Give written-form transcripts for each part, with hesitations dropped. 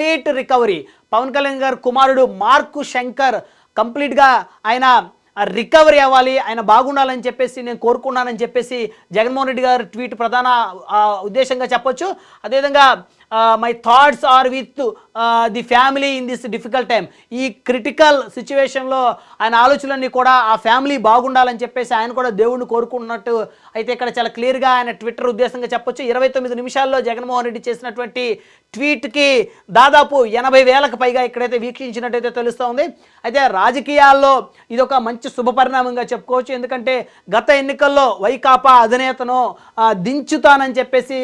Complete recovery. Pawan Kalyan గారు కుమారుడు mark Shankar కంప్లీట్గా ఆయన రికవరీ అవ్వాలి, ఆయన బాగుండాలని చెప్పేసి నేను కోరుకున్నానని చెప్పేసి జగన్మోహన్ రెడ్డి గారు ట్వీట్ ప్రధాన ఉద్దేశంగా చెప్పొచ్చు. అదేవిధంగా my thoughts are with the family in this difficult time. ఈ క్రిటికల్ సిచ్యువేషన్లో ఆయన ఆలోచనలన్నీ కూడా ఆ ఫ్యామిలీ బాగుండాలని చెప్పేసి ఆయన కూడా దేవుడిని కోరుకుంటున్నట్టు అయితే ఇక్కడ చాలా క్లియర్గా ఆయన ట్విట్టర్ ఉద్దేశంగా చెప్పొచ్చు. 29 నిమిషాల్లో జగన్మోహన్ రెడ్డి చేసినటువంటి ట్వీట్కి దాదాపు 80,000కు పైగా ఇక్కడైతే వీక్షించినట్టయితే తెలుస్తూ ఉంది. అయితే రాజకీయాల్లో ఇదొక మంచి శుభపరిణామంగా చెప్పుకోవచ్చు. ఎందుకంటే గత ఎన్నికల్లో వైకాపా అధినేతను దించుతానని చెప్పేసి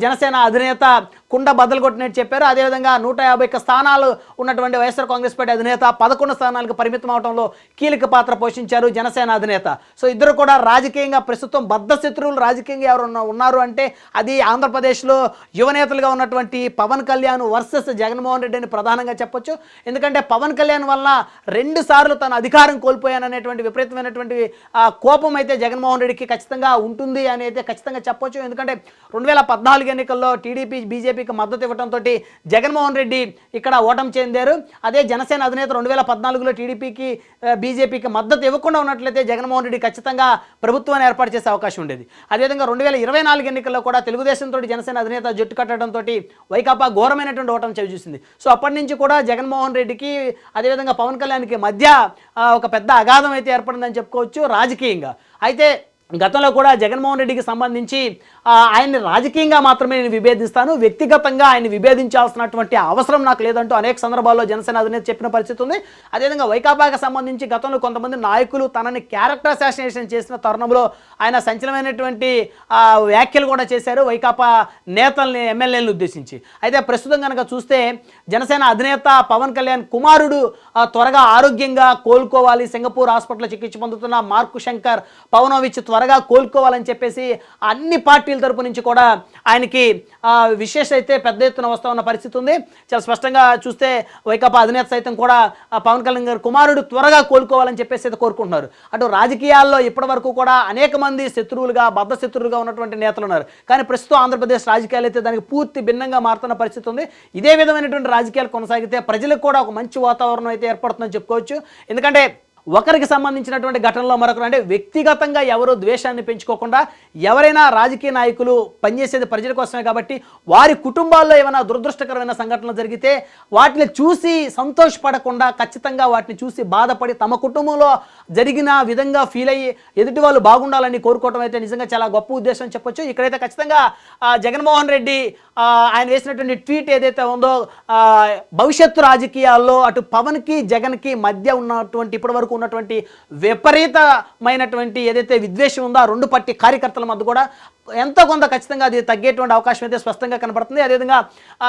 జనసేన అధినేత కుండ బద్దలు కొట్టినట్టు చెప్పారు. అదేవిధంగా 151 స్థానాలు ఉన్నటువంటి వైఎస్ఆర్ కాంగ్రెస్ పార్టీ అధినేత 11 స్థానాలకు పరిమితం అవడంలో కీలక పాత్ర పోషించారు జనసేన అధినేత. సో ఇద్దరు కూడా రాజకీయంగా ప్రస్తుతం బద్ధ శత్రువులు రాజకీయంగా ఎవరు ఉన్నారు అంటే అది ఆంధ్రప్రదేశ్లో యువనేతలుగా ఉన్నటువంటి పవన్ కళ్యాణ్ వర్సెస్ జగన్మోహన్ రెడ్డి అని ప్రధానంగా చెప్పొచ్చు. ఎందుకంటే పవన్ కళ్యాణ్ వల్ల 2 సార్లు తన అధికారం కోల్పోయాననేటువంటి విపరీతమైనటువంటి కోపం అయితే జగన్మోహన్ రెడ్డికి ఖచ్చితంగా ఉంటుంది అని అయితే ఖచ్చితంగా చెప్పొచ్చు. ఎందుకంటే 2014 ఎన్నికల్లో టీడీపీ బీజేపీకి మద్దతు ఇవ్వడంతో జగన్మోహన్ రెడ్డి ఇక్కడ ఓటమి చెందారు. అదే జనసేన అధినేత 2014లో టీడీపీకి బీజేపీకి మద్దతు ఇవ్వకుండా ఉన్నట్లయితే జగన్మోహన్ రెడ్డి ఖచ్చితంగా ప్రభుత్వాన్ని ఏర్పాటు చేసే అవకాశం ఉండేది. అదేవిధంగా 2024 ఎన్నికల్లో కూడా తెలుగుదేశంతో జనసేన అధినేత జట్టు కట్టడంతో వైకాపా ఘోరమైనటువంటి ఓటమి చవి చూసింది. సో అప్పటి నుంచి కూడా జగన్మోహన్ రెడ్డికి అదేవిధంగా పవన్ కళ్యాణ్కి మధ్య ఒక పెద్ద అగాధం అయితే ఏర్పడిందని చెప్పుకోవచ్చు రాజకీయంగా. అయితే గతంలో కూడా జగన్మోహన్ రెడ్డికి సంబంధించి ఆయన్ని రాజకీయంగా మాత్రమే నేను విభేదిస్తాను, వ్యక్తిగతంగా ఆయన్ని విభేదించాల్సినటువంటి అవసరం నాకు లేదంటూ అనేక సందర్భాల్లో జనసేన అధినేత చెప్పిన పరిస్థితి ఉంది. అదేవిధంగా వైకాపాకి సంబంధించి గతంలో కొంతమంది నాయకులు తనని క్యారెక్టర్ అసాసినేషన్ చేసిన తరుణంలో ఆయన సంచలనమైనటువంటి వ్యాఖ్యలు కూడా చేశారు వైకాపా నేతల్ని ఎమ్మెల్యేలను ఉద్దేశించి. అయితే ప్రస్తుతం కనుక చూస్తే జనసేన అధినేత పవన్ కళ్యాణ్ కుమారుడు త్వరగా ఆరోగ్యంగా కోలుకోవాలి, సింగపూర్ హాస్పిటల్లో చికిత్స పొందుతున్న మార్కు శంకర్ పవనోవిచ్ త్వరగా కోలుకోవాలని చెప్పేసి అన్ని పార్టీల తరపు నుంచి కూడా ఆయనకి విశేష అయితే పెద్ద ఎత్తున వస్తూ ఉన్న పరిస్థితి ఉంది. చాలా స్పష్టంగా చూస్తే వైకాపా అధినేత సైతం కూడా పవన్ కళ్యాణ్ గారు కుమారుడు త్వరగా కోలుకోవాలని చెప్పేసి అయితే కోరుకుంటున్నారు. అటు రాజకీయాల్లో ఇప్పటి వరకు కూడా అనేక మంది శత్రువులుగా బద్ధ శత్రువులుగా ఉన్నటువంటి నేతలు ఉన్నారు. కానీ ప్రస్తుతం ఆంధ్రప్రదేశ్ రాజకీయాలు అయితే దానికి పూర్తి భిన్నంగా మారుతున్న పరిస్థితి ఉంది. ఇదే విధమైనటువంటి రాజకీయాలు కొనసాగితే ప్రజలకు కూడా ఒక మంచి వాతావరణం అయితే ఏర్పడుతుందని చెప్పుకోవచ్చు. ఎందుకంటే ఒకరికి సంబంధించినటువంటి ఘటనలో మరొకరు అంటే వ్యక్తిగతంగా ఎవరు ద్వేషాన్ని పెంచుకోకుండా ఎవరైనా రాజకీయ నాయకులు పనిచేసేది ప్రజల కోసమే కాబట్టి వారి కుటుంబాల్లో ఏమైనా దురదృష్టకరమైన సంఘటనలు జరిగితే వాటిని చూసి సంతోషపడకుండా ఖచ్చితంగా వాటిని చూసి బాధపడి తమ కుటుంబంలో జరిగిన విధంగా ఫీల్ అయ్యి ఎదుటి వాళ్ళు బాగుండాలని కోరుకోవడం అయితే నిజంగా చాలా గొప్ప ఉద్దేశం చెప్పొచ్చు. ఇక్కడైతే ఖచ్చితంగా జగన్మోహన్ రెడ్డి ఆయన వేసినటువంటి ట్వీట్ ఏదైతే ఉందో భవిష్యత్తు రాజకీయాల్లో అటు పవన్కి జగన్కి మధ్య ఉన్నటువంటి ఇప్పటి వరకు ఉన్నటువంటి విపరీతమైనటువంటి ఏదైతే విద్వేషం ఉందో ఆ 2 పార్టీ కార్యకర్తల మధ్య కూడా ఎంతో కొంత ఖచ్చితంగా అది తగ్గేటువంటి అవకాశం అయితే స్పష్టంగా కనపడుతుంది. అదేవిధంగా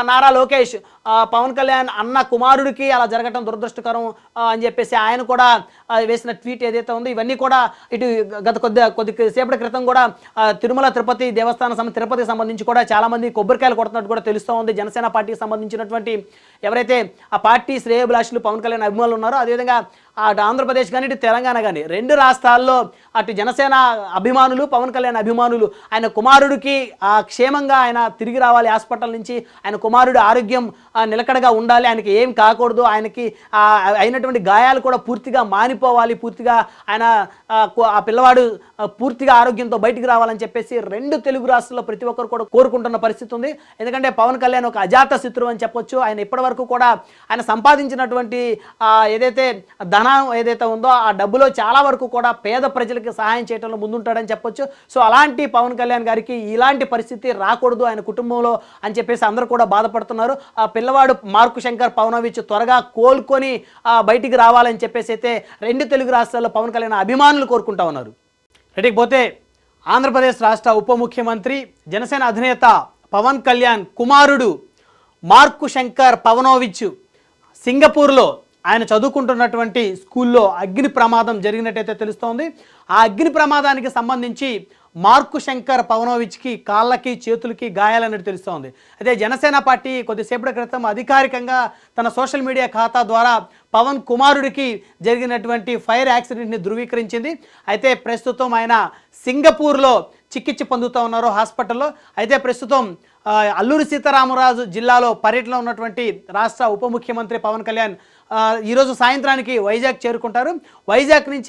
నారా లోకేష్ పవన్ కళ్యాణ్ అన్న కుమారుడికి అలా జరగటం దురదృష్టకరం అని చెప్పేసి ఆయన కూడా వేసిన ట్వీట్ ఏదైతే ఉందో ఇవన్నీ కూడా ఇటు గత కొద్దిసేపటి క్రితం కూడా తిరుమల తిరుపతి దేవస్థానం తిరుపతికి సంబంధించి కూడా చాలామంది కొబ్బరికాయలు కొడుతున్నట్టు కూడా తెలుస్తూ ఉంది. జనసేన పార్టీకి సంబంధించినటువంటి ఎవరైతే ఆ పార్టీ శ్రేయోభిలాషులు పవన్ కళ్యాణ్ అభిమానులు ఉన్నారో అదేవిధంగా అటు ఆంధ్రప్రదేశ్ కానీ ఇటు తెలంగాణ కానీ 2 రాష్ట్రాల్లో అటు జనసేన అభిమానులు పవన్ కళ్యాణ్ అభిమానులు ఆయన కుమారుడికి క్షేమంగా ఆయన తిరిగి రావాలి హాస్పిటల్ నుంచి, ఆయన కుమారుడి ఆరోగ్యం నిలకడగా ఉండాలి, ఆయనకి ఏం కాకూడదు, ఆయనకి అయినటువంటి గాయాలు కూడా పూర్తిగా మానిపోవాలి, పూర్తిగా ఆయన ఆ పిల్లవాడు పూర్తిగా ఆరోగ్యంతో బయటికి రావాలని చెప్పేసి 2 తెలుగు రాష్ట్రాల్లో ప్రతి ఒక్కరు కూడా కోరుకుంటున్న పరిస్థితి ఉంది. ఎందుకంటే పవన్ కళ్యాణ్ ఒక అజాత శత్రువు అని చెప్పొచ్చు. ఆయన ఇప్పటి వరకు కూడా ఆయన సంపాదించినటువంటి ఏదైతే ధనం ఏదైతే ఉందో ఆ డబ్బులో చాలా వరకు కూడా పేద ప్రజలకి సహాయం చేయడంలో ముందుంటాడని చెప్పొచ్చు. సో అలాంటి పవన్ కళ్యాణ్ గారికి ఇలాంటి పరిస్థితి రాకూడదు ఆయన కుటుంబంలో అని చెప్పేసి అందరూ కూడా బాధపడుతున్నారు. ఆ పిల్లవాడు మార్కు శంకర్ పవనోవిచ్ త్వరగా కోలుకొని బయటికి రావాలని చెప్పేసి అయితే 2 తెలుగు రాష్ట్రాల్లో పవన్ కళ్యాణ్ అభిమానులు కోరుకుంటా ఉన్నారు. రెడీకి పోతే ఆంధ్రప్రదేశ్ రాష్ట్ర ఉప ముఖ్యమంత్రి జనసేన అధినేత పవన్ కళ్యాణ్ కుమారుడు మార్కు శంకర్ పవనోవిచ్ సింగపూర్లో ఆయన చదువుకుంటున్నటువంటి స్కూల్లో అగ్ని ప్రమాదం జరిగినట్టయితే తెలుస్తోంది. ఆ అగ్ని ప్రమాదానికి సంబంధించి మార్కు శంకర్ పవనోవిచ్కి కాళ్ళకి చేతులకి గాయాలన్నట్టు తెలుస్తోంది. అయితే జనసేన పార్టీ కొద్దిసేపటి క్రితం అధికారికంగా తన సోషల్ మీడియా ఖాతా ద్వారా పవన్ కుమారుడికి జరిగినటువంటి ఫైర్ యాక్సిడెంట్ని ధృవీకరించింది. అయితే ప్రస్తుతం ఆయన సింగపూర్లో చికిత్స పొందుతూ ఉన్నారు హాస్పిటల్లో. అయితే ప్రస్తుతం అల్లూరి సీతారామరాజు జిల్లాలో పర్యటనలో ఉన్నటువంటి రాష్ట్ర ఉప ముఖ్యమంత్రి పవన్ కళ్యాణ్ ఈరోజు సాయంత్రానికి వైజాగ్ చేరుకుంటారు. వైజాగ్ నుంచి